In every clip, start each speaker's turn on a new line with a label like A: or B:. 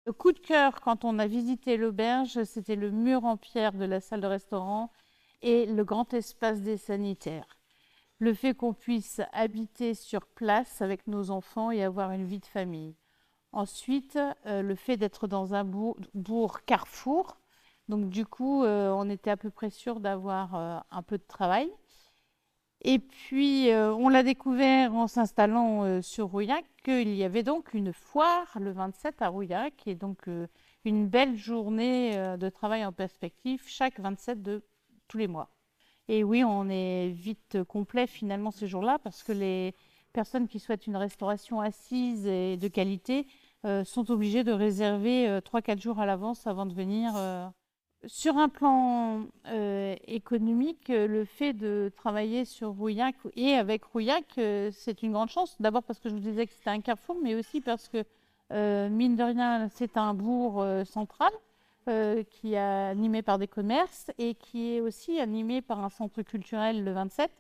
A: Le coup de cœur quand on a visité l'auberge, c'était le mur en pierre de la salle de restaurant et le grand espace des sanitaires. Le fait qu'on puisse habiter sur place avec nos enfants et avoir une vie de famille. Ensuite, le fait d'être dans un bourg carrefour. Donc du coup, on était à peu près sûr d'avoir un peu de travail. Et puis, on l'a découvert en s'installant sur Rouillac, qu'il y avait donc une foire le 27 à Rouillac, et donc une belle journée de travail en perspective chaque 27 de tous les mois. Et oui, on est vite complet finalement ces jours-là, parce que les personnes qui souhaitent une restauration assise et de qualité sont obligées de réserver 3-4 jours à l'avance avant de venir. Sur un plan économique, le fait de travailler sur Rouillac et avec Rouillac, c'est une grande chance. D'abord parce que je vous disais que c'était un carrefour, mais aussi parce que, mine de rien, c'est un bourg central qui est animé par des commerces et qui est aussi animé par un centre culturel, le 27,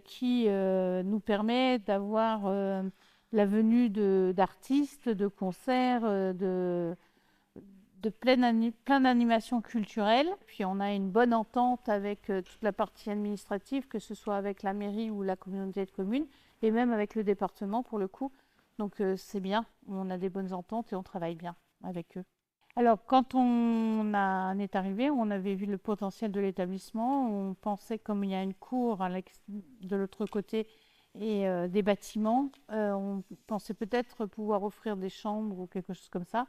A: qui nous permet d'avoir la venue d'artistes, de concerts, de plein d'animations culturelles. Puis on a une bonne entente avec toute la partie administrative, que ce soit avec la mairie ou la communauté de communes, et même avec le département pour le coup. Donc c'est bien, on a des bonnes ententes et on travaille bien avec eux. Alors quand on est arrivé, on avait vu le potentiel de l'établissement. On pensait, comme il y a une cour de l'autre côté et des bâtiments, on pensait peut-être pouvoir offrir des chambres ou quelque chose comme ça.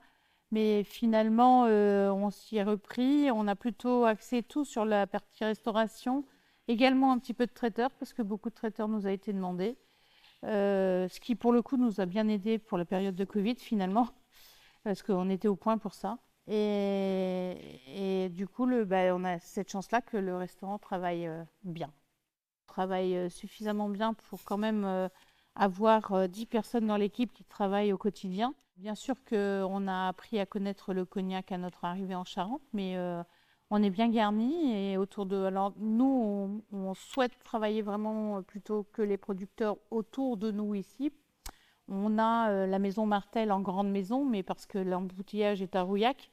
A: Mais finalement, on s'y est repris. On a plutôt axé tout sur la partie restauration, également un petit peu de traiteur, parce que beaucoup de traiteurs nous a été demandé. Ce qui, pour le coup, nous a bien aidé pour la période de Covid, finalement, parce qu'on était au point pour ça. Et du coup, on a cette chance-là que le restaurant travaille bien. Travaille suffisamment bien pour quand même avoir 10 personnes dans l'équipe qui travaillent au quotidien. Bien sûr qu'on a appris à connaître le cognac à notre arrivée en Charente, mais on est bien garni et autour de. Alors nous, on souhaite travailler vraiment plutôt que les producteurs autour de nous ici. On a la maison Martel en grande maison, mais parce que l'embouteillage est à Rouillac,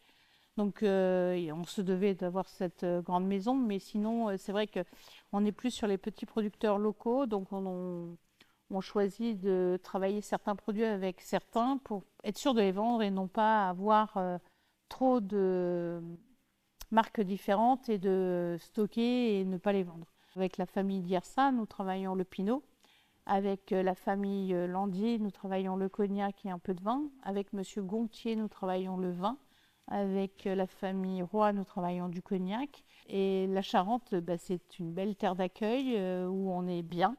A: donc on se devait d'avoir cette grande maison, mais sinon c'est vrai qu'on est plus sur les petits producteurs locaux, donc on choisit de travailler certains produits avec certains pour être sûr de les vendre et non pas avoir trop de marques différentes et de stocker et ne pas les vendre. Avec la famille Diersa, nous travaillons le Pinot. Avec la famille Landier, nous travaillons le cognac et un peu de vin. Avec Monsieur Gontier, nous travaillons le vin. Avec la famille Roy, nous travaillons du cognac. Et la Charente, c'est une belle terre d'accueil où on est bien.